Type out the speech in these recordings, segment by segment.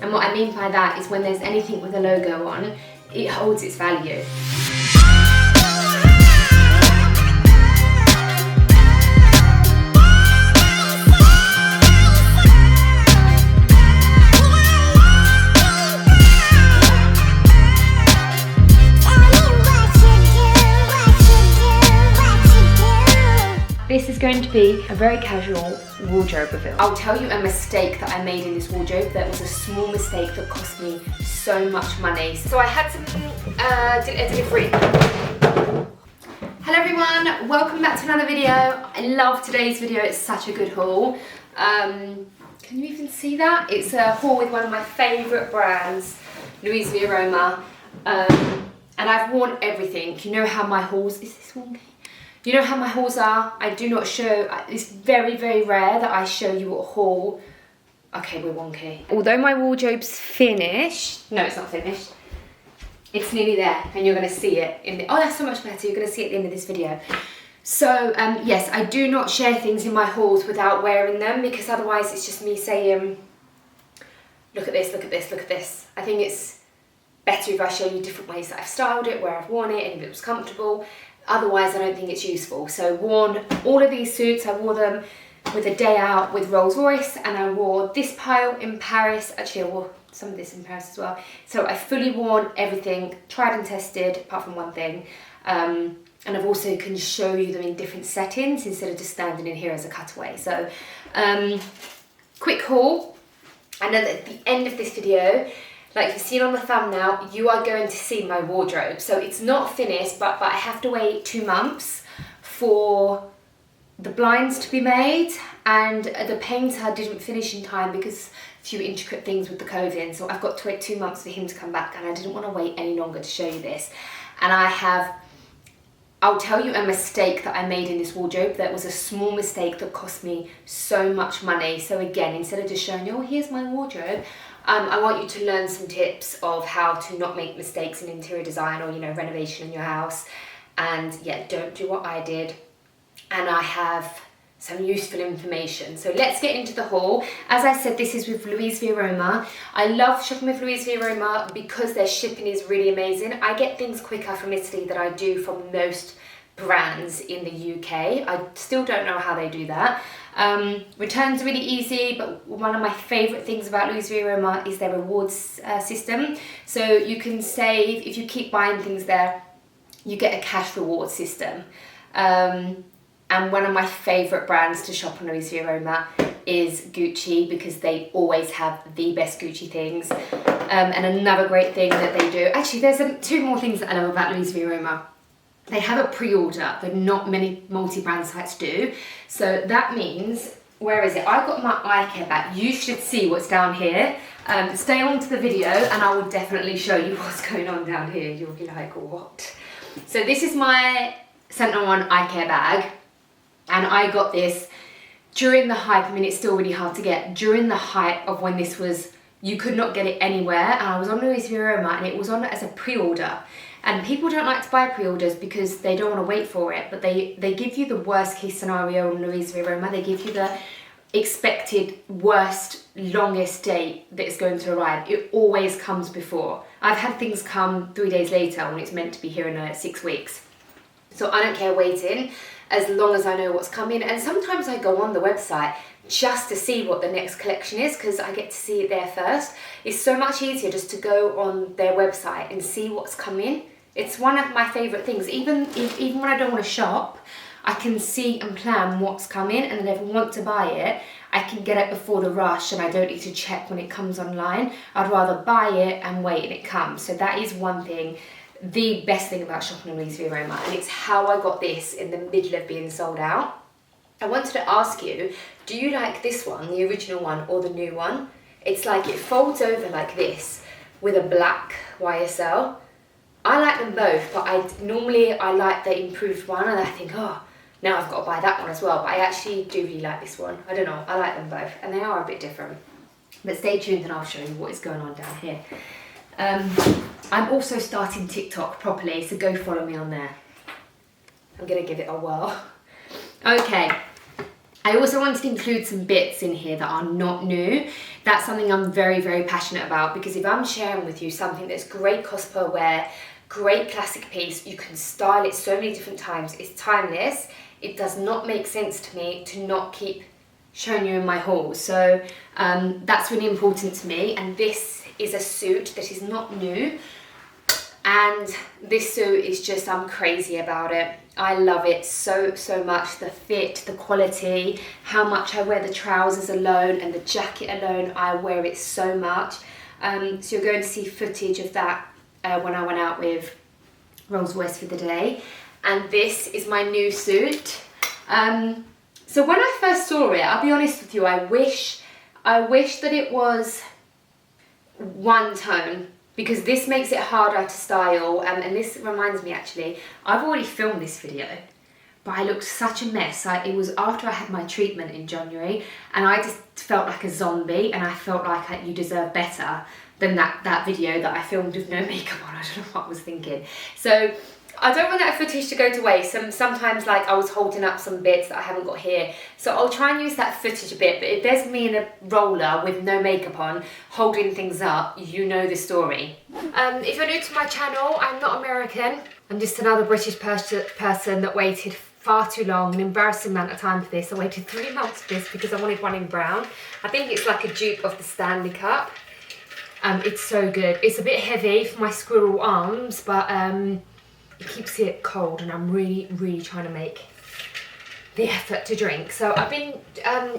And what I mean by that is when there's anything with a logo on, it holds its value. This is going to be a very casual wardrobe reveal. I'll tell you a mistake that I made in this wardrobe that was a small mistake that cost me so much money. So I had some delivery. Hello everyone, welcome back to another video. I love today's video, it's such a good haul. Can you even see that? It's a haul with one of my favourite brands, Louisa Via Roma. And I've worn everything. You know how my hauls, is this wonky? You know how my hauls are. I do not show, it's very, very rare that I show you a haul. Okay, we're wonky. Although my wardrobe's finished, no, it's not finished. It's nearly there, and you're gonna see it in the, oh, that's so much better. You're gonna see it at the end of this video. So, yes, I do not share things in my hauls without wearing them, because otherwise it's just me saying, look at this, look at this, look at this. I think it's better if I show you different ways that I've styled it, where I've worn it, and if it was comfortable. Otherwise, I don't think it's useful. So worn all of these suits. I wore them with a day out with Rolls Royce, and I wore this pile in Paris. Actually, I wore some of this in Paris as well. So I fully worn everything, tried and tested, apart from one thing. And I've also can show you them in different settings instead of just standing in here as a cutaway. So quick haul. I know that at the end of this video, like you've seen on the thumbnail, you are going to see my wardrobe. So it's not finished, but I have to wait 2 months for the blinds to be made, and the painter didn't finish in time because a few intricate things with the coving. So I've got to wait 2 months for him to come back, and I didn't want to wait any longer to show you this. And I'll tell you a mistake that I made in this wardrobe that was a small mistake that cost me so much money. So again, instead of just showing you, oh, here's my wardrobe, I want you to learn some tips of how to not make mistakes in interior design or, you know, renovation in your house. And yeah, don't do what I did. And I have some useful information. So let's get into the haul. As I said, this is with Louisa Via Roma. I love shopping with Louisa Via Roma because their shipping is really amazing. I get things quicker from Italy than I do from most brands in the UK. I still don't know how they do that. Returns are really easy, but one of my favourite things about Louisa Via Roma is their rewards system. So you can save, if you keep buying things there, you get a cash reward system. And one of my favourite brands to shop on Louisa Via Roma is Gucci, because they always have the best Gucci things. And another great thing that they do, actually there's 2 more things that I love about Louisa Via Roma. They have a pre-order that not many multi-brand sites do. So that means, where is it? I got my eye care bag. You should see what's down here. Stay on to the video and I will definitely show you what's going on down here. You'll be like, what? So this is my Centre One eye care bag. And I got this during the hype. I mean, it's still really hard to get. During the hype of when this was, you could not get it anywhere. And I was on Louisa Via Roma and it was on as a pre-order. And people don't like to buy pre-orders because they don't want to wait for it, but they give you the worst case scenario on Louisa Via Roma. They give you the expected worst, longest date that it's going to arrive. It always comes before. I've had things come 3 days later when it's meant to be here in 6 weeks. So I don't care waiting as long as I know what's coming. And sometimes I go on the website just to see what the next collection is, because I get to see it there first. It's so much easier just to go on their website and see what's coming. It's one of my favourite things. Even when I don't want to shop, I can see and plan what's coming, and then if I want to buy it, I can get it before the rush and I don't need to check when it comes online. I'd rather buy it and wait and it comes. So that is one thing, the best thing about shopping on Louisa Via Roma, and it's how I got this in the middle of being sold out. I wanted to ask you, do you like this one, the original one, or the new one? It's like it folds over like this with a black YSL. I like them both, but I like the improved one, and I think, oh, now I've got to buy that one as well. But I actually do really like this one. I don't know, I like them both, and they are a bit different. But stay tuned and I'll show you what is going on down here. I'm also starting TikTok properly, so go follow me on there. I'm gonna give it a whirl. Okay, I also wanted to include some bits in here that are not new. That's something I'm very, very passionate about, because if I'm sharing with you something that's great cost per wear, great classic piece, you can style it so many different times, it's timeless, it does not make sense to me to not keep showing you in my hauls. So that's really important to me, and this is a suit that is not new, and this suit is just, I'm crazy about it. I love it so, so much. The fit, the quality, how much I wear the trousers alone and the jacket alone, I wear it so much. So you're going to see footage of that when I went out with Rolls-Royce for the day. And this is my new suit. So when I first saw it, I'll be honest with you, I wish that it was one tone, because this makes it harder to style. And this reminds me, actually, I've already filmed this video, but I looked such a mess. It was after I had my treatment in January, and I just felt like a zombie, and I felt like you deserve better than that video that I filmed with no makeup on. I don't know what I was thinking. So I don't want that footage to go to waste. Sometimes, like, I was holding up some bits that I haven't got here, so I'll try and use that footage a bit. But if there's me in a roller with no makeup on holding things up, you know the story. If you're new to my channel, I'm not American. I'm just another British person that waited far too long, an embarrassing amount of time for this. I waited 3 months for this because I wanted one in brown. I think it's like a dupe of the Stanley Cup. It's so good. It's a bit heavy for my squirrel arms, but it keeps it cold, and I'm really, really trying to make the effort to drink. So I've been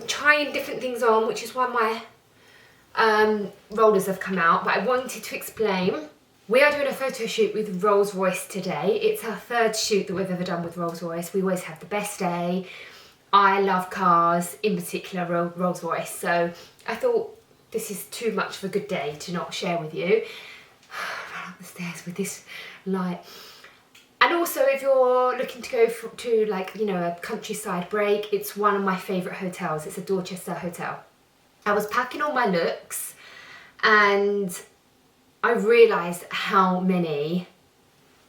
trying different things on, which is why my rollers have come out. But I wanted to explain, we are doing a photo shoot with Rolls-Royce today. It's our 3rd shoot that we've ever done with Rolls-Royce. We always have the best day. I love cars, in particular Rolls-Royce. So I thought this is too much of a good day to not share with you. Run up the stairs with this light. And also, if you're looking to go to, like, you know, a countryside break, it's one of my favourite hotels. It's a Dorchester hotel. I was packing all my looks, and I realised how many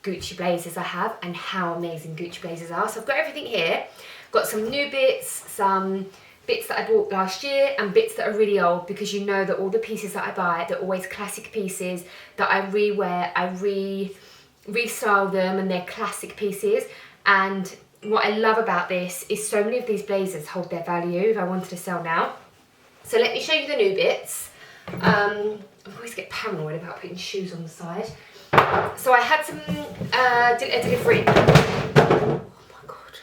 Gucci blazers I have and how amazing Gucci blazers are. So I've got everything here. Got some new bits, some bits that I bought last year, and bits that are really old, because you know that all the pieces that I buy, they're always classic pieces that I rewear, I restyle them, and they're classic pieces. And what I love about this is so many of these blazers hold their value if I wanted to sell now. So let me show you the new bits. I always get paranoid about putting shoes on the side. So I had some delivery. Oh my god,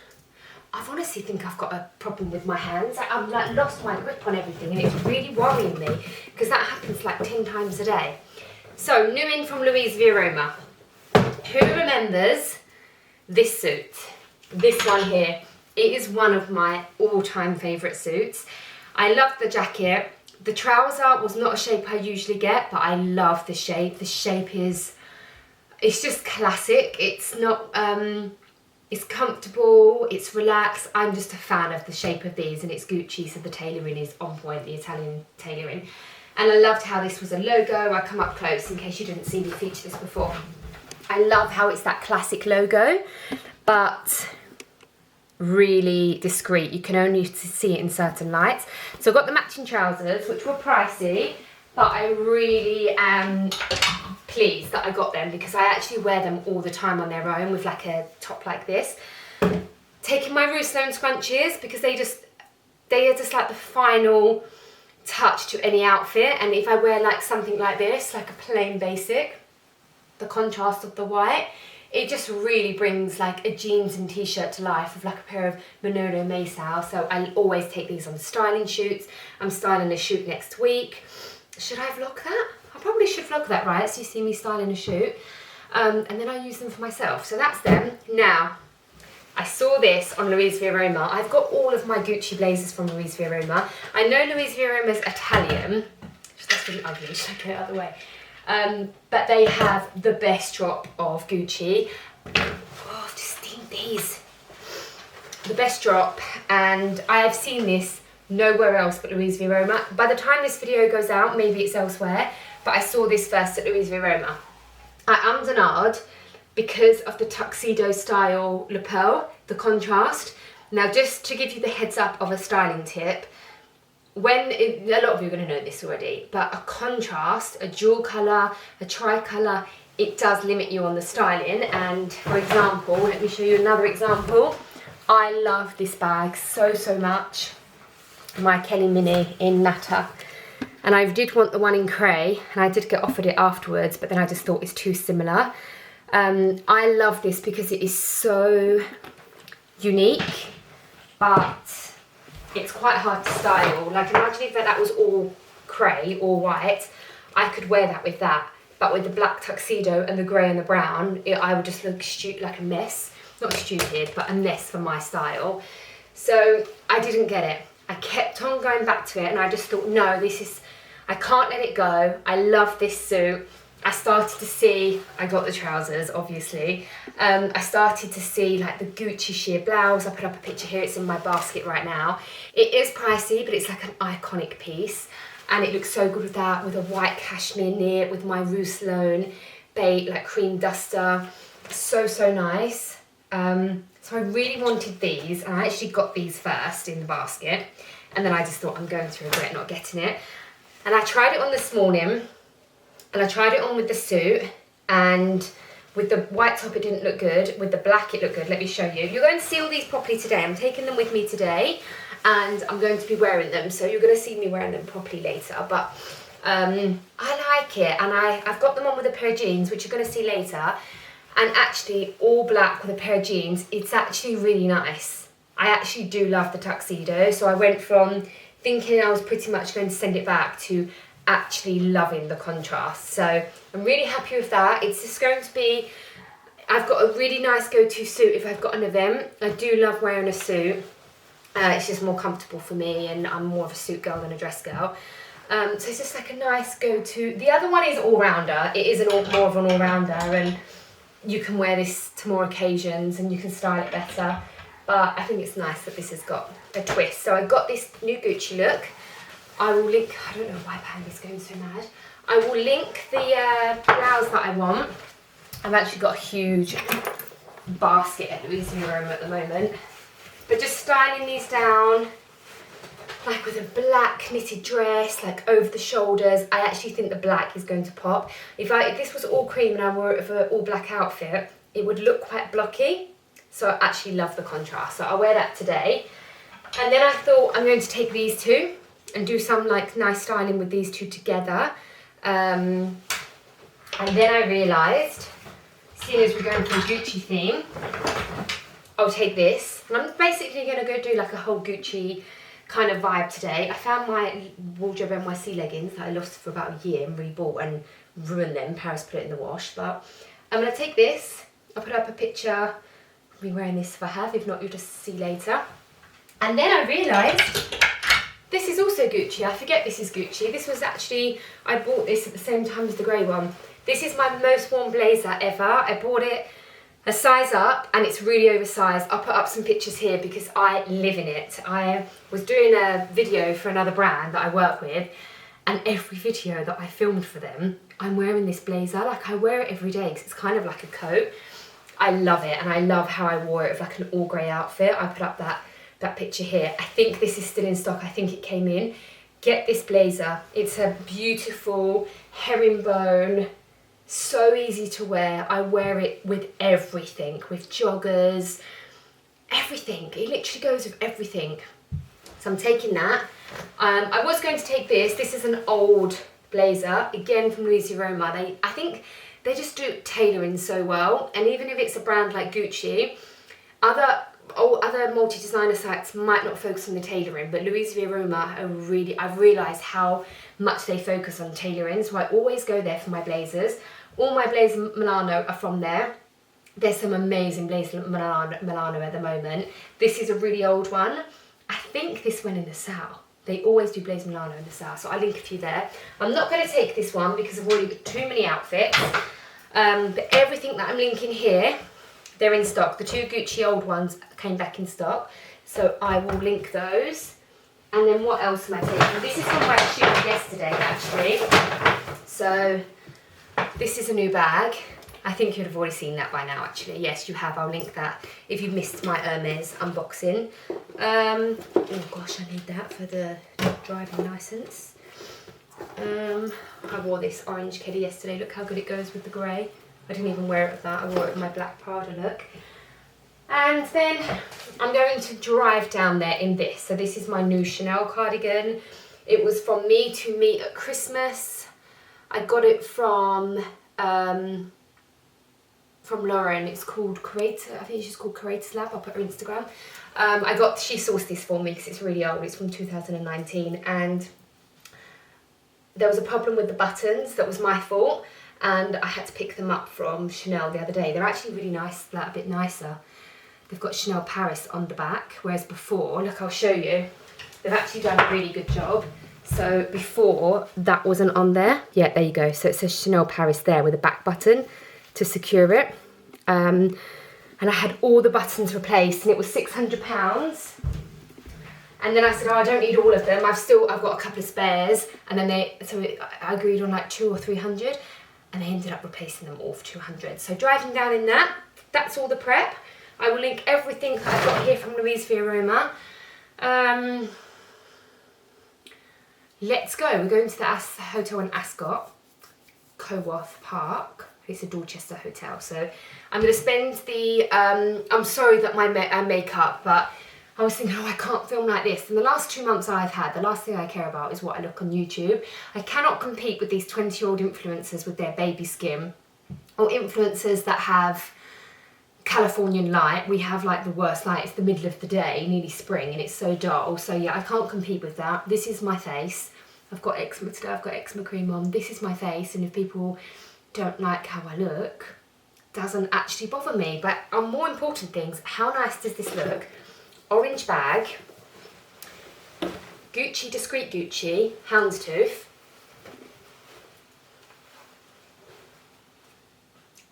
I honestly think I've got a problem with my hands. I've like lost my grip on everything, and it's really worrying me, because that happens like 10 times a day. So new in from Louisa Via Roma. Who remembers this suit? This one here. It is one of my all-time favourite suits. I love the jacket. The trouser was not a shape I usually get, but I love the shape. The shape is, it's just classic. It's not, it's comfortable, it's relaxed. I'm just a fan of the shape of these, and it's Gucci, so the tailoring is on point, the Italian tailoring. And I loved how this was a logo. I come up close in case you didn't see me feature this before. I love how it's that classic logo, but really discreet. You can only see it in certain lights. So I got the matching trousers, which were pricey, but I really am pleased that I got them, because I actually wear them all the time on their own with like a top like this. Taking my Rousselot scrunchies, because they are just like the final touch to any outfit. And if I wear like something like this, like a plain basic, the contrast of the white, it just really brings like a jeans and t-shirt to life with like a pair of Manolo Maysow. So I always take these on styling shoots. I'm styling a shoot next week. Should I vlog that? I probably should vlog that, right? So you see me styling a shoot. And then I use them for myself. So that's them. Now, I saw this on Louisa Via Roma. I've got all of my Gucci blazers from Louisa Via Roma. I know Louisa Via Roma's Italian. That's really ugly. Should I get it out of the way? But they have the best drop of Gucci. Oh, I've just seen these. The best drop, and I have seen this nowhere else but Louisa Via Roma. By the time this video goes out, maybe it's elsewhere, but I saw this first at Louisa Via Roma. I am denied because of the tuxedo style lapel, the contrast. Now, just to give you the heads up of a styling tip, a lot of you are going to know this already, but a contrast, a dual colour, a tricolour, it does limit you on the styling. And for example, let me show you another example. I love this bag so much, my Kelly Mini in Natter. And I did want the one in Cray, and I did get offered it afterwards, but then I just thought it's too similar. I love this because it is so unique, but it's quite hard to style. Like, imagine if that was all Cray or white, I could wear that with that. But with the black tuxedo and the grey and the brown, I would just look like a mess. Not stupid, but a mess for my style. So I didn't get it. I kept on going back to it, and I just thought, no, I can't let it go. I love this suit. I started to see, I got the trousers, obviously. I started to see like the Gucci sheer blouse. I put up a picture here, it's in my basket right now. It is pricey, but it's like an iconic piece. And it looks so good with that, with a white cashmere knit, with my Rousselon beige, like cream duster. So nice. So I really wanted these, and I actually got these first in the basket. And then I just thought, I'm going to regret not getting it. And I tried it on this morning, and I tried it on with the suit, and with the white top it didn't look good, with the black it looked good. Let me show you. You're going to see all these properly today. I'm taking them with me today, and I'm going to be wearing them, so you're going to see me wearing them properly later. But I like it, and I've got them on with a pair of jeans, which you're going to see later. And actually, all black with a pair of jeans, it's actually really nice. I actually do love the tuxedo, so I went from thinking I was pretty much going to send it back to actually loving the contrast. So I'm really happy with that. It's just going to be, I've got a really nice go-to suit if I've got an event. I do love wearing a suit. It's just more comfortable for me, and I'm more of a suit girl than a dress girl. So it's just like a nice go-to. The other one is all-rounder. It is more of an all-rounder, and you can wear this to more occasions and you can style it better. But I think it's nice that this has got a twist. So I got this new Gucci look. I will link, I don't know why Pam is going so mad. I will link the blouse that I want. I've actually got a huge basket at Louisa Via Roma at the moment. But just styling these down, like with a black knitted dress, like over the shoulders. I actually think the black is going to pop. If this was all cream and I wore it with an all black outfit, it would look quite blocky. So I actually love the contrast. So I'll wear that today. And then I thought I'm going to take these two and do some like nice styling with these two together. And then I realised, seeing as we're going for a Gucci theme, I'll take this. And I'm basically going to go do like a whole Gucci kind of vibe today. I found my wardrobe NYC leggings that I lost for about a year and rebought and ruined them. Paris put it in the wash. But I'm going to take this. I'll put up a picture. I'll be wearing this if I have. If not, you'll just see later. And then I realised this is also Gucci. I forget this is Gucci. This was actually, I bought this at the same time as the grey one. This is my most worn blazer ever. I bought it a size up and it's really oversized. I'll put up some pictures here because I live in it. I was doing a video for another brand that I work with, and every video that I filmed for them, I'm wearing this blazer. Like, I wear it every day because it's kind of like a coat. I love it, and I love how I wore it with like an all grey outfit. I put up that picture here. I think this is still in stock. I think it came in. Get this blazer. It's a beautiful herringbone, so easy to wear. I wear it with everything, with joggers, everything. It literally goes with everything. So I'm taking that. I was going to take this. This is an old blazer, again from Louisa Via Roma. I think they just do tailoring so well. And even if it's a brand like Gucci, other multi-designer sites might not focus on the tailoring, but Louisa Via Roma are really, I've realised how much they focus on tailoring, so I always go there for my blazers. All my blazers Milano are from there. There's some amazing blazers Milano at the moment. This is a really old one. I think this went in the sale. They always do blazer Milano in the sale, so I'll link a few there. I'm not going to take this one because I've already got too many outfits, but everything that I'm linking here, they're in stock. The two Gucci old ones came back in stock, so I will link those. And then what else am I taking? This is from my shoot yesterday, actually. So this is a new bag. I think you'd have already seen that by now, actually. Yes, you have. I'll link that if you missed my Hermes unboxing. Oh gosh, I need that for the driving licence. I wore this orange Keddy yesterday. Look how good it goes with the grey. I didn't even wear it with that. I wore it with my black Prada look. And then I'm going to drive down there in this. So this is my new Chanel cardigan. It was from Me to Meet at Christmas. I got it from Lauren. It's called Creator. I think she's called Creator Lab. I'll put her Instagram. She sourced this for me because it's really old. It's from 2019, and there was a problem with the buttons. That was my fault, and I had to pick them up from Chanel the other day. They're actually really nice, a bit nicer. They've got Chanel Paris on the back, whereas before, look, I'll show you. They've actually done a really good job. So before, that wasn't on there. Yeah, there you go. So it says Chanel Paris there with a back button to secure it. And I had all the buttons replaced, and it was £600. And then I said, oh, I don't need all of them. I've got a couple of spares. And then I agreed on like 200 or 300, and they ended up replacing them all for 200. So driving down in that, that's all the prep. I will link everything that I've got here from Louisa Via Roma. Let's go. We're going to the hotel in Ascot, Coworth Park. It's a Dorchester hotel. So I'm going to spend the, I'm sorry that my makeup, but I was thinking, oh, I can't film like this. And the last 2 months I've had, the last thing I care about is what I look on YouTube. I cannot compete with these 20-year-old influencers with their baby skin, or influencers that have Californian light. We have like the worst light. It's the middle of the day, nearly spring, and it's so dull. So yeah, I can't compete with that. This is my face. I've got eczema today. I've got eczema cream on. This is my face, and if people don't like how I look, doesn't actually bother me. But on more important things, how nice does this look? Orange bag, Gucci, discreet Gucci, houndstooth.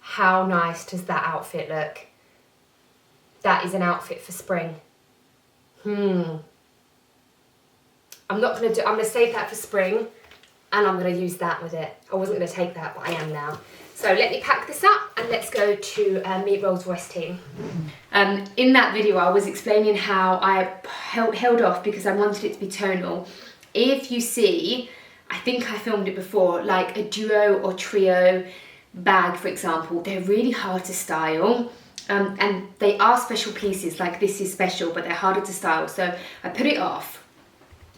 How nice does that outfit look? That is an outfit for spring. I'm going to save that for spring, and I'm going to use that with it. I wasn't going to take that, but I am now. So let me pack this up and let's go to meet Rolls-Royce team. In that video, I was explaining how I held off because I wanted it to be tonal. If you see, I think I filmed it before, like a duo or trio bag, for example, they're really hard to style. And they are special pieces, like this is special, but they're harder to style. So I put it off.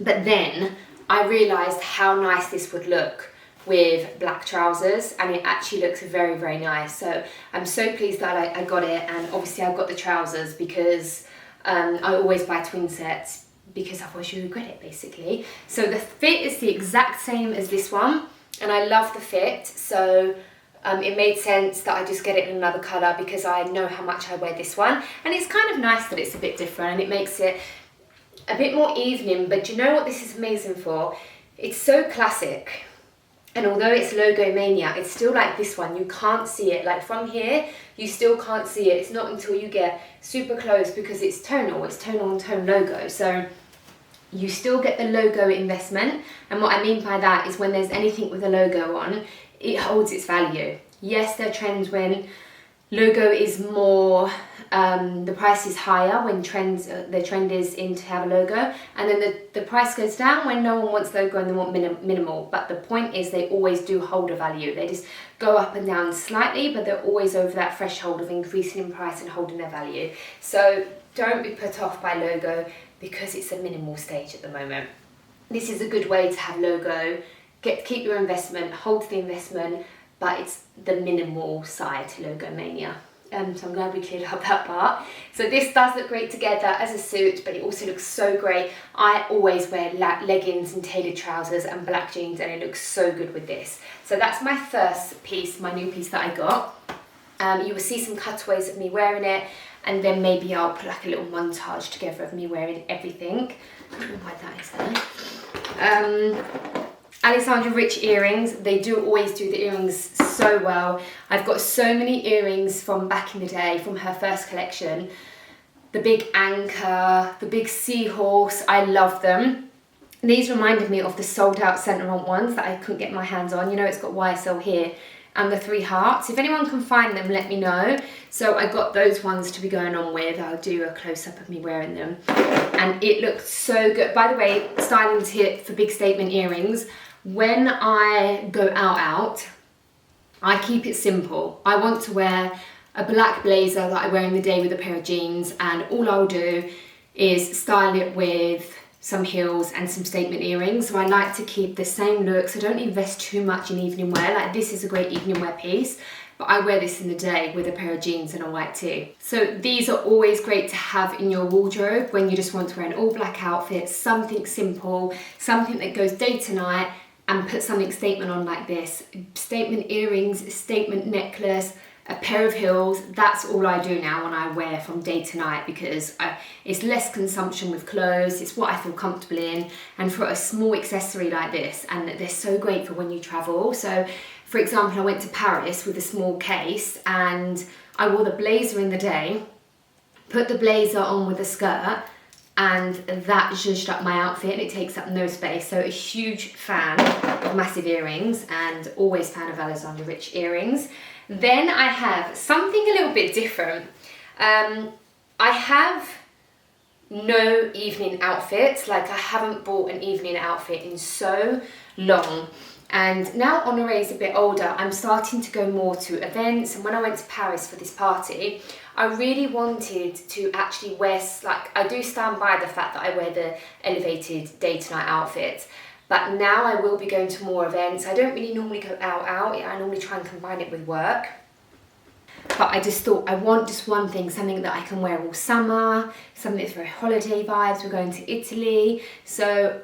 But then I realised how nice this would look with black trousers, and it actually looks very, very nice. So I'm so pleased that I got it, and obviously I got the trousers because I always buy twin sets because otherwise you regret it, basically. So the fit is the exact same as this one, and I love the fit. So it made sense that I just get it in another colour because I know how much I wear this one. And it's kind of nice that it's a bit different, and it makes it a bit more evening. But you know what this is amazing for? It's so classic, and although it's logo mania, it's still like this one. You can't see it, like from here you still can't see it. It's not until you get super close because it's tonal on tone logo, so you still get the logo investment. And what I mean by that is when there's anything with a logo on, it holds its value. Yes, there are trends when logo is more, the price is higher when the trend is in to have a logo, and then the price goes down when no one wants logo and they want minimal. But the point is they always do hold a value. They just go up and down slightly, but they're always over that threshold of increasing in price and holding their value. So don't be put off by logo because it's a minimal stage at the moment. This is a good way to have logo, keep your investment, hold the investment, but it's the minimal side to logo mania. So I'm glad we cleared up that part. So this does look great together as a suit, but it also looks so great. I always wear leggings and tailored trousers and black jeans, and it looks so good with this. So that's my first piece, my new piece that I got. You will see some cutaways of me wearing it, and then maybe I'll put like a little montage together of me wearing everything. I don't know why that is there. Alexandra Rich earrings, they do always do the earrings so well. I've got so many earrings from back in the day, from her first collection. The big anchor, the big seahorse, I love them. These reminded me of the sold out Saint Laurent ones that I couldn't get my hands on. You know, it's got YSL here and the 3 hearts. If anyone can find them, let me know. So I got those ones to be going on with. I'll do a close-up of me wearing them. And it looked so good. By the way, styling tip for big statement earrings. When I go out, I keep it simple. I want to wear a black blazer that I wear in the day with a pair of jeans, and all I'll do is style it with some heels and some statement earrings. So I like to keep the same look, so don't invest too much in evening wear. Like, this is a great evening wear piece, but I wear this in the day with a pair of jeans and a white tee. So these are always great to have in your wardrobe when you just want to wear an all black outfit, something simple, something that goes day to night, and put something statement on like this. Statement earrings, statement necklace, a pair of heels. That's all I do now when I wear from day to night, because it's less consumption with clothes, it's what I feel comfortable in, and for a small accessory like this, and they're so great for when you travel. So for example, I went to Paris with a small case and I wore the blazer in the day, put the blazer on with a skirt, and that zhuzhed up my outfit, and it takes up no space. So a huge fan of massive earrings, and always fan of Alexander Rich earrings. Then I have something a little bit different. I have no evening outfits. Like, I haven't bought an evening outfit in so long. And now Honoré is a bit older, I'm starting to go more to events. And when I went to Paris for this party, I really wanted to actually wear, like, I do stand by the fact that I wear the elevated day to night outfits. But now I will be going to more events. I don't really normally go out. I normally try and combine it with work. But I just thought I want just one thing, something that I can wear all summer, something that's very holiday vibes. We're going to Italy. So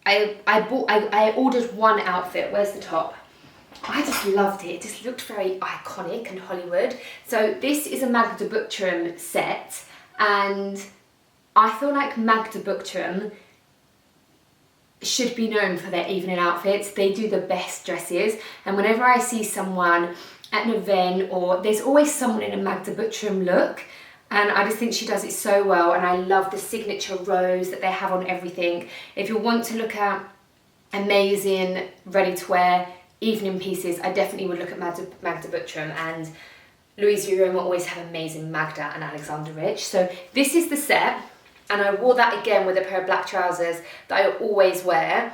I ordered one outfit. Where's the top? I just loved it. It just looked very iconic and Hollywood. So this is a Magda Butrym set. And I feel like Magda Butrym should be known for their evening outfits. They do the best dresses, and whenever I see someone at an event, or there's always someone in a Magda Butrym look, and I just think she does it so well. And I love the signature rose that they have on everything. If you want to look at amazing ready to wear evening pieces, I definitely would look at Magda Butrym, and Louisa Via Roma always have amazing Magda and Alexander Rich. So this is the set. And I wore that again with a pair of black trousers that I always wear.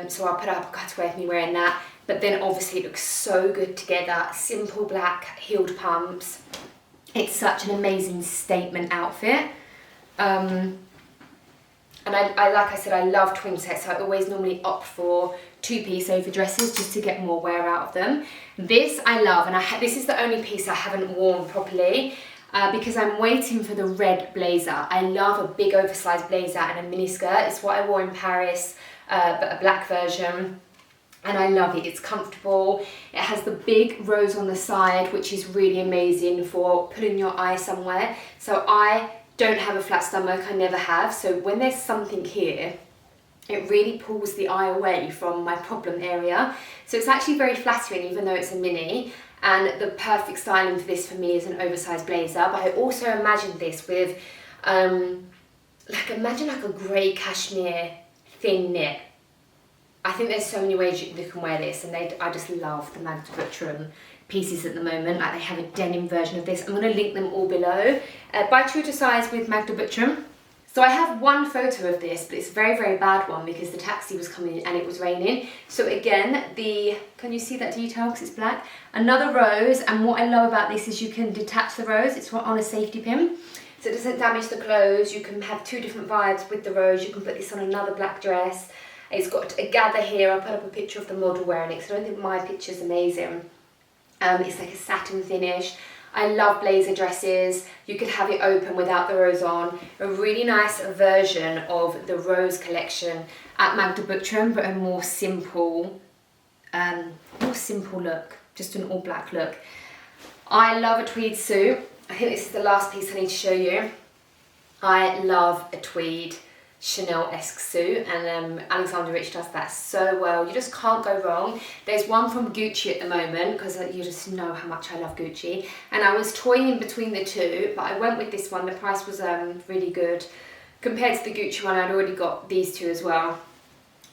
So I'll put up a cutaway of me wearing that. But then obviously it looks so good together. Simple black heeled pumps. It's such an amazing statement outfit. And I like I said, I love twin sets. So I always normally opt for 2-piece overdresses just to get more wear out of them. This I love, and this is the only piece I haven't worn properly. Because I'm waiting for the red blazer. I love a big oversized blazer and a mini skirt. It's what I wore in Paris, but a black version. And I love it, it's comfortable. It has the big rose on the side, which is really amazing for putting your eye somewhere. So I don't have a flat stomach, I never have. So when there's something here, it really pulls the eye away from my problem area. So it's actually very flattering, even though it's a mini. And the perfect styling for this for me is an oversized blazer. But I also imagined this with, imagine like a grey cashmere thin knit. I think there's so many ways you can wear this, and I just love the Magda Butrym pieces at the moment. Like, they have a denim version of this. I'm going to link them all below. Buy true to size with Magda Butrym. So I have one photo of this, but it's a very, very bad one because the taxi was coming and it was raining. So again, can you see that detail because it's black? Another rose, and what I love about this is you can detach the rose. It's on a safety pin, so it doesn't damage the clothes. You can have 2 different vibes with the rose. You can put this on another black dress. It's got a gather here. I'll put up a picture of the model wearing it because I don't think my picture's amazing. It's like a satin finish. I love blazer dresses. You could have it open without the rose on. A really nice version of the rose collection at Magda Butrym, but a more simple look, just an all black look. I love a tweed suit. I think this is the last piece I need to show you. I love a tweed Chanel-esque suit, and Alexander Rich does that so well. You just can't go wrong. There's one from Gucci at the moment because you just know how much I love Gucci, and I was toying in between the two, but I went with this one. The price was really good compared to the Gucci one. I'd already got these two as well.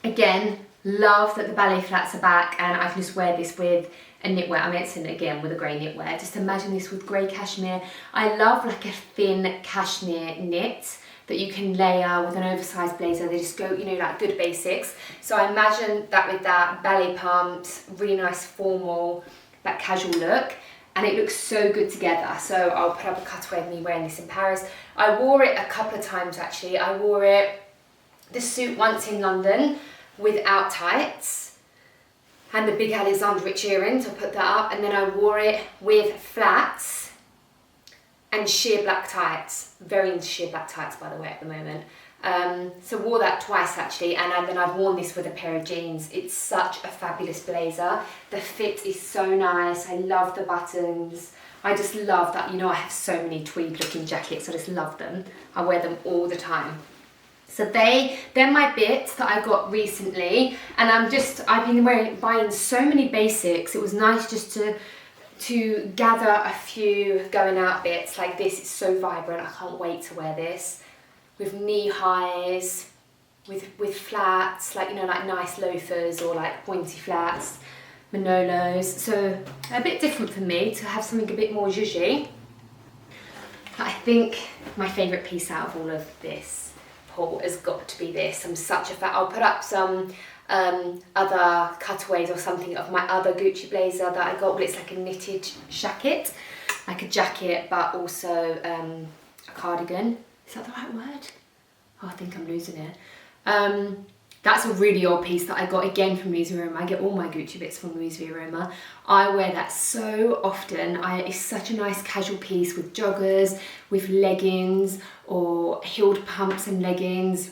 Again, love that the ballet flats are back, and I can just wear this with a knitwear. I mean, it's in again with a grey knitwear. Just imagine this with grey cashmere. I love like a thin cashmere knit that you can layer with an oversized blazer. They just go, you know, like good basics. So I imagine that with that, ballet pumps, really nice formal, that casual look. And it looks so good together. So I'll put up a cutaway of me wearing this in Paris. I wore it a couple of times actually. I wore it, the suit once in London without tights and the big Alexander Rich earrings, I'll put that up. And then I wore it with flats and sheer black tights. Very into sheer black tights, by the way, at the moment. So wore that twice actually, and then I've worn this with a pair of jeans. It's such a fabulous blazer. The fit is so nice. I love the buttons. I just love that, you know, I have so many tweed looking jackets. I just love them. I wear them all the time. So they're my bits that I got recently, and I've been buying so many basics. It was nice just to gather a few going out bits like this. It's so vibrant. I can't wait to wear this with knee highs, with flats, like, you know, like nice loafers or like pointy flats, Manolos. So a bit different for me to have something a bit more zhuzhy. I think my favourite piece out of all of this haul has got to be this. I'm such a fan. I'll put up some other cutaways or something of my other Gucci blazer that I got. Well, it's like a knitted jacket, like a jacket, but also a cardigan. Is that the right word? Oh, I think I'm losing it. That's a really old piece that I got again from Louisa Via Roma. I get all my Gucci bits from Louisa Via Roma. I wear that so often. It's such a nice casual piece with joggers, with leggings or heeled pumps and leggings.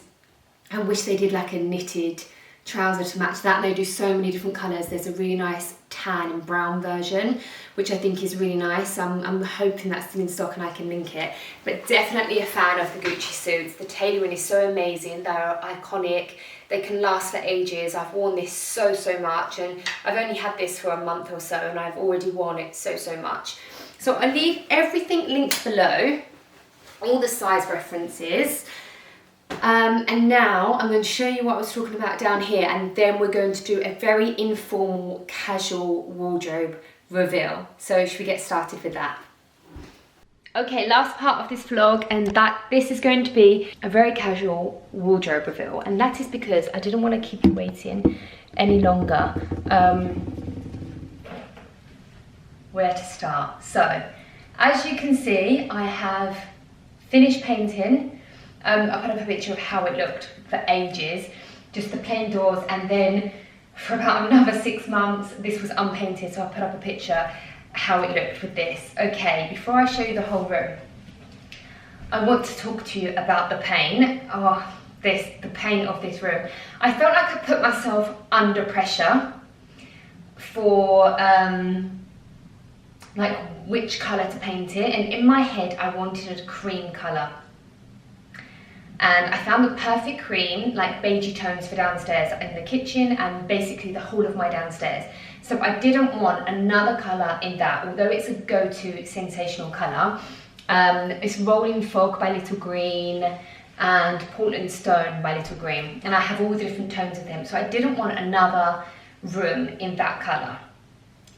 I wish they did like a knitted trouser to match that. They do so many different colours. There's a really nice tan and brown version, which I think is really nice. I'm hoping that's still in stock and I can link it. But definitely a fan of the Gucci suits. The tailoring is so amazing. They're iconic. They can last for ages. I've worn this so much, and I've only had this for a month or so, and I've already worn it so much. So I leave everything linked below, all the size references. And now I'm going to show you what I was talking about down here, and then we're going to do a very informal, casual wardrobe reveal. So should we get started with that? Okay, last part of this vlog, and this is going to be a very casual wardrobe reveal, and that is because I didn't want to keep you waiting any longer. Where to start? So, as you can see, I have finished painting. I put up a picture of how it looked for ages, just the plain doors, and then for about another 6 months this was unpainted, so I put up a picture how it looked with this. Okay, before I show you the whole room, I want to talk to you about the paint. The paint of this room. I felt like I put myself under pressure for like which colour to paint it, and in my head I wanted a cream colour. And I found the perfect cream, like beigey tones for downstairs in the kitchen and basically the whole of my downstairs. So I didn't want another colour in that, although it's a go-to sensational colour. It's Rolling Fog by Little Greene and Portland Stone by Little Greene. And I have all the different tones of them. So I didn't want another room in that colour.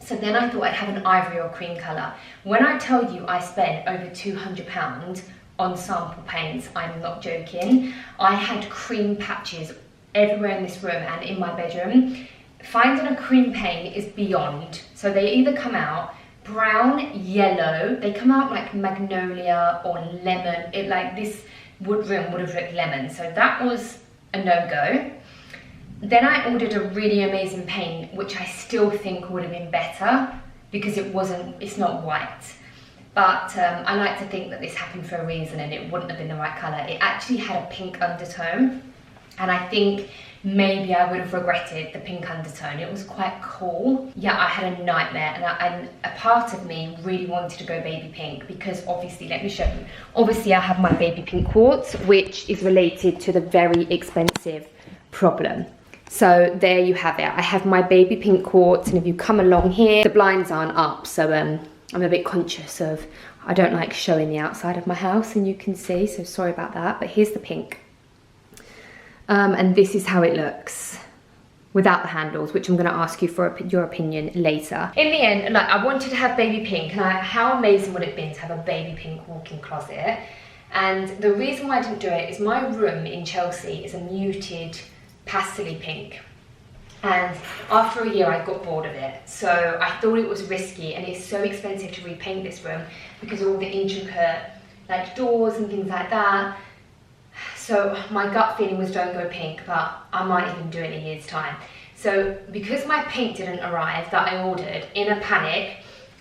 So then I thought I'd have an ivory or cream colour. When I tell you I spent over £200 on sample paints, I'm not joking. I had cream patches everywhere in this room and in my bedroom. Finding a cream paint is beyond. So they either come out brown, yellow, they come out like magnolia or lemon. Like this room would have looked lemon. So that was a no-go. Then I ordered a really amazing paint, which I still think would have been better because it's not white. But I like to think that this happened for a reason and it wouldn't have been the right colour. It actually had a pink undertone, and I think maybe I would have regretted the pink undertone. It was quite cool. Yeah, I had a nightmare, and a part of me really wanted to go baby pink because obviously, let me show you. Obviously I have my baby pink quartz, which is related to the very expensive problem. So there you have it. I have my baby pink quartz, and if you come along here, the blinds aren't up, so I'm a bit conscious of, I don't like showing the outside of my house, and you can see, so sorry about that, but here's the pink. And this is how it looks. without the handles, which I'm going to ask you for your opinion later. In the end, like, I wanted to have baby pink, and how amazing would it have been to have a baby pink walk-in closet? And the reason why I didn't do it is my room in Chelsea is a muted pastel pink. And after a year I got bored of it, so I thought it was risky, and it's so expensive to repaint this room because of all the intricate like doors and things like that. So my gut feeling was don't go pink, but I might even do it in a year's time. So because my paint didn't arrive that I ordered, in a panic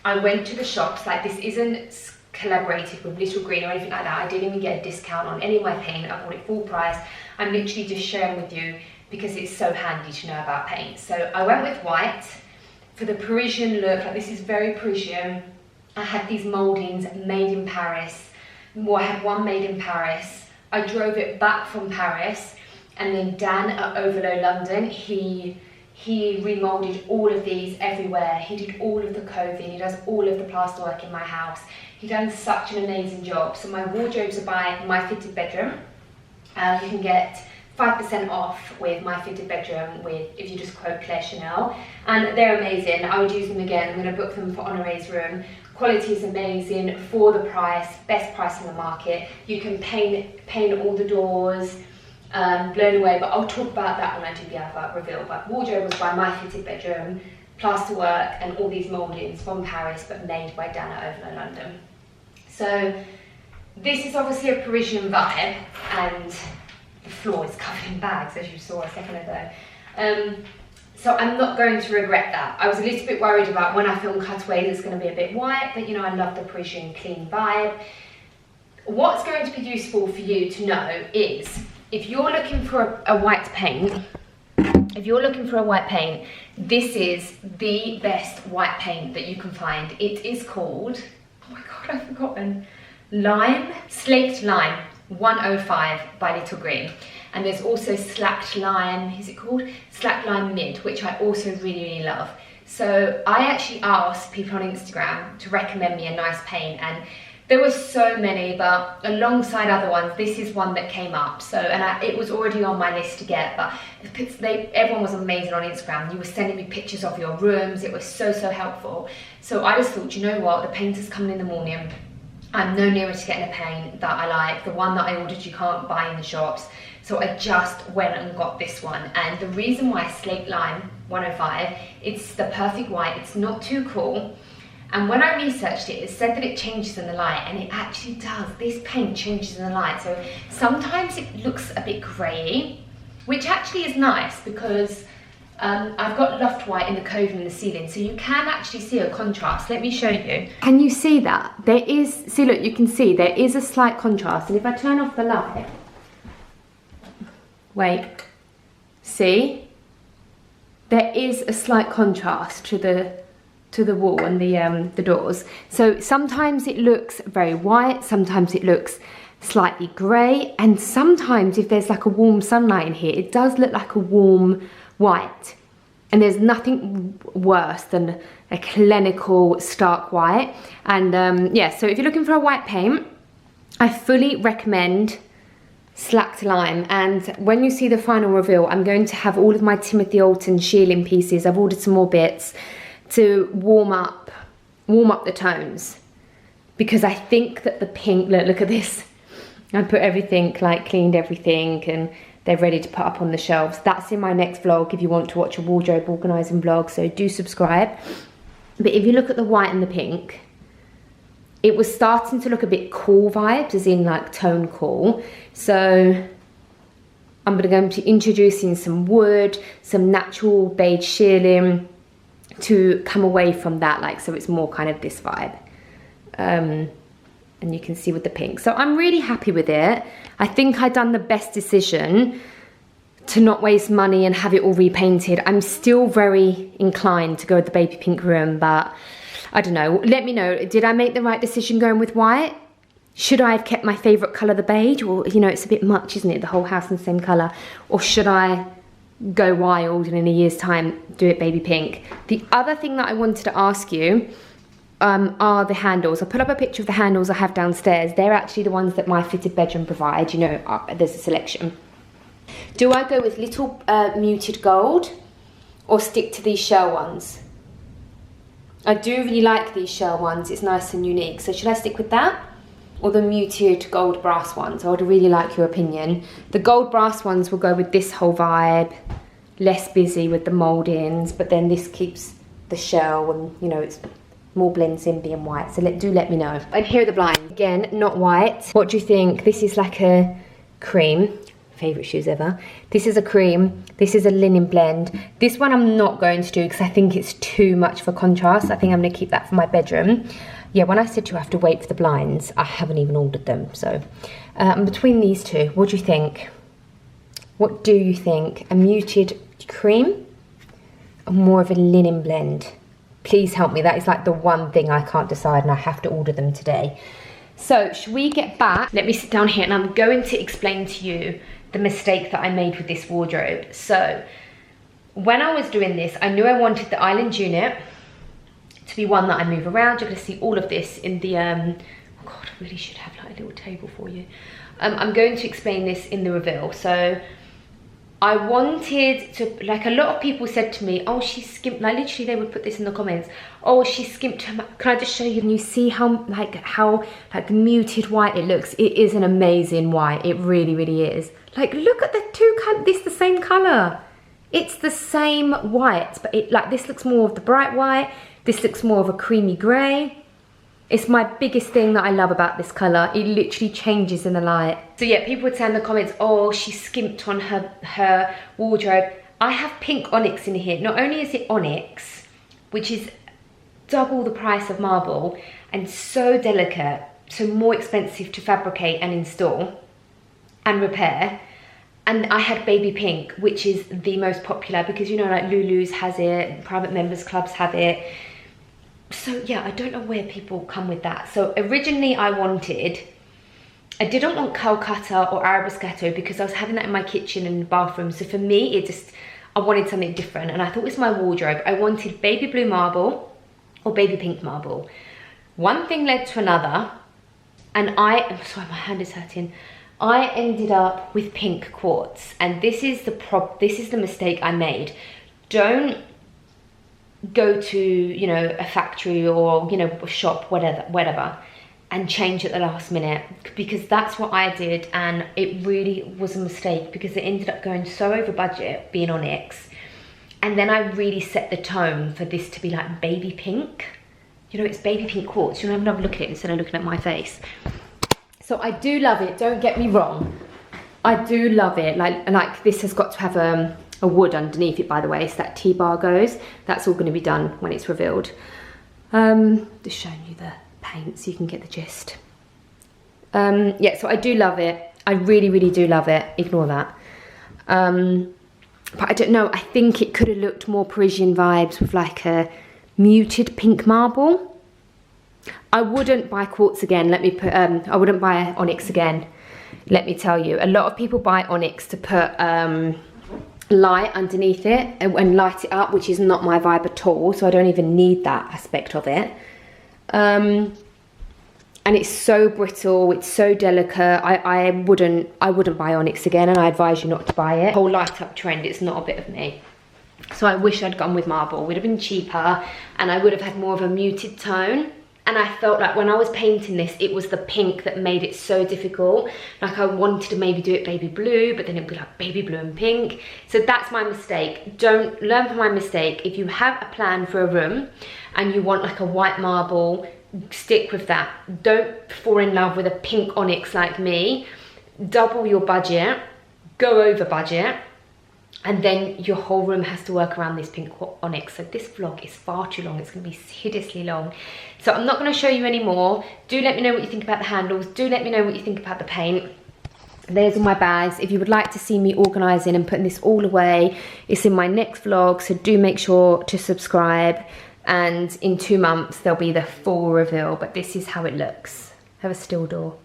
I went to the shops. Like, this isn't collaborated with Little Greene or anything like that. I didn't even get a discount on any of my paint. I bought it full price. I'm literally just sharing with you because it's so handy to know about paint. So I went with white for the Parisian look. Like, this is very Parisian. I had these mouldings made in Paris. Well, I had one made in Paris. I drove it back from Paris, and then Dan at Ovolo London, he remolded all of these everywhere. He did all of the coving. He does all of the plaster work in my house. He done such an amazing job. So my wardrobes are by My Fitted Bedroom. You can get 5% off with My Fitted Bedroom if you just quote Claire Chanel, and they're amazing. I would use them again. I'm going to book them for Honoré's room. Quality is amazing for the price, best price in the market. You can paint all the doors, blown away, but I'll talk about that when I do the advert reveal. But wardrobe was by My Fitted Bedroom, plaster work and all these mouldings from Paris, but made by Dana Ovolo London. So this is obviously a Parisian vibe, and the floor is covered in bags, as you saw a second ago. So I'm not going to regret that. I was a little bit worried about when I film cutaways, it's going to be a bit white, but you know, I love the Parisian clean vibe. What's going to be useful for you to know is, if you're looking for a white paint, this is the best white paint that you can find. It is called, oh my God, I've forgotten, Slaked Lime 105 by Little Greene. And there's also Slaked Lime, is it called? Slaked Lime Mid, which I also really, really love. So I actually asked people on Instagram to recommend me a nice paint, and there were so many, but alongside other ones, this is one that came up. So, and it was already on my list to get, but everyone was amazing on Instagram. You were sending me pictures of your rooms. It was so, so helpful. So I just thought, you know what, the painter's coming in the morning. I'm no nearer to getting a paint that I like. The one that I ordered you can't buy in the shops. So I just went and got this one. And the reason why Slaked Lime 105, it's the perfect white. It's not too cool. And when I researched it, it said that it changes in the light, and it actually does. This paint changes in the light. So sometimes it looks a bit grey, which actually is nice because I've got Loft White in the coving in the ceiling, so you can actually see a contrast. Let me show you. Can you see that? There is, see, look, you can see there is a slight contrast. And if I turn off the light, wait, see? There is a slight contrast to the wall and the doors. So sometimes it looks very white, sometimes it looks slightly grey, and sometimes if there's like a warm sunlight in here, it does look like a warm white. And there's nothing worse than a clinical stark white. And yeah, so if you're looking for a white paint, I fully recommend Slaked Lime. And when you see the final reveal, I'm going to have all of my Timothy Alton shearling pieces. I've ordered some more bits to warm up the tones, because I think that the pink, look at this. I put everything, like cleaned everything, and they're ready to put up on the shelves. That's in my next vlog if you want to watch a wardrobe organising vlog, so do subscribe. But if you look at the white and the pink, it was starting to look a bit cool vibes, as in like tone cool. So I'm going to be introducing some wood, some natural beige shearling to come away from that, like, so it's more kind of this vibe. And you can see with the pink. So I'm really happy with it. I think I've done the best decision to not waste money and have it all repainted. I'm still very inclined to go with the baby pink room, but I don't know. Let me know, did I make the right decision going with white? Should I have kept my favourite colour, the beige? Or, you know, it's a bit much, isn't it? The whole house in the same colour. Or should I go wild and in a year's time do it baby pink? The other thing that I wanted to ask you are the handles. I'll put up a picture of the handles I have downstairs. They're actually the ones that My Fitted Bedroom provide. You know, there's a selection. Do I go with little muted gold, or stick to these shell ones? I do really like these shell ones, it's nice and unique. So should I stick with that? Or the muted gold brass ones? I would really like your opinion. The gold brass ones will go with this whole vibe, less busy with the mouldings, but then this keeps the shell and, you know, it's more blends in being white. So do let me know. And here are the blinds. Again, not white. What do you think? This is like a cream. Favorite shoes ever. This is a cream. This is a linen blend. This one I'm not going to do because I think it's too much for contrast. I think I'm going to keep that for my bedroom. Yeah, when I said to you I have to wait for the blinds, I haven't even ordered them. So between these two, what do you think? What do you think? A muted cream or more of a linen blend? Please help me. That is like the one thing I can't decide and I have to order them today. So should we get back? Let me sit down here and I'm going to explain to you the mistake that I made with this wardrobe. So when I was doing this, I knew I wanted the island unit to be one that I move around. You're going to see all of this in the, oh God, I really should have like a little table for you. I'm going to explain this in the reveal. So I wanted to, like a lot of people said to me, oh, she skimped, like literally they would put this in the comments, oh, she skimped her, can I just show you and you see how muted white it looks? It is an amazing white, it really, really is. Like look at the two, this the same colour. It's the same white, but it like this looks more of the bright white, this looks more of a creamy grey. It's my biggest thing that I love about this colour. It literally changes in the light. So yeah, people would say in the comments, oh, she skimped on her wardrobe. I have pink onyx in here. Not only is it onyx, which is double the price of marble and so delicate, so more expensive to fabricate and install and repair. And I had baby pink, which is the most popular because, you know, like Lulu's has it, private members clubs have it. So yeah, I don't know where people come with that. So originally I didn't want Calcutta or Arabescato because I was having that in my kitchen and bathroom. So for me, I wanted something different. And I thought with my wardrobe, I wanted baby blue marble or baby pink marble. One thing led to another. And I'm sorry, my hand is hurting. I ended up with pink quartz. And this is the mistake I made. Don't go to, you know, a factory or, you know, a shop, whatever, and change at the last minute, because that's what I did and it really was a mistake because it ended up going so over budget being onyx. And then I really set the tone for this to be like baby pink. You know, it's baby pink quartz. You want to have another look at it instead of looking at my face. So I do love it, don't get me wrong. I do love it. Like this has got to have a wood underneath it, by the way, so that T-bar goes. That's all going to be done when it's revealed. Just showing you the paint so you can get the gist. Yeah, so I do love it. I really, really do love it. Ignore that. But I don't know, I think it could have looked more Parisian vibes with like a muted pink marble. I wouldn't buy quartz again. I wouldn't buy onyx again. Let me tell you, a lot of people buy onyx to put light underneath it and light it up, which is not my vibe at all. So I don't even need that aspect of it. And it's so brittle, it's so delicate. I wouldn't buy onyx again, and I advise you not to buy it. Whole light up trend, it's not a bit of me. So I wish I'd gone with marble. It would have been cheaper and I would have had more of a muted tone. And I felt like when I was painting this, it was the pink that made it so difficult. Like I wanted to maybe do it baby blue, but then it'd be like baby blue and pink. So that's my mistake. Don't learn from my mistake. If you have a plan for a room and you want like a white marble, stick with that. Don't fall in love with a pink onyx like me. Double your budget, go over budget, and then your whole room has to work around this pink onyx. So this vlog is far too long. It's going to be hideously long. So I'm not going to show you any more. Do let me know what you think about the handles. Do let me know what you think about the paint. There's all my bags. If you would like to see me organising and putting this all away, it's in my next vlog. So do make sure to subscribe. And in 2 months, there'll be the full reveal. But this is how it looks. I have a still door.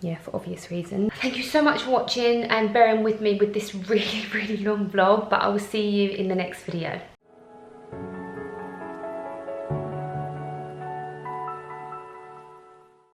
Yeah, for obvious reasons. Thank you so much for watching and bearing with me with this really, really long vlog, but I will see you in the next video.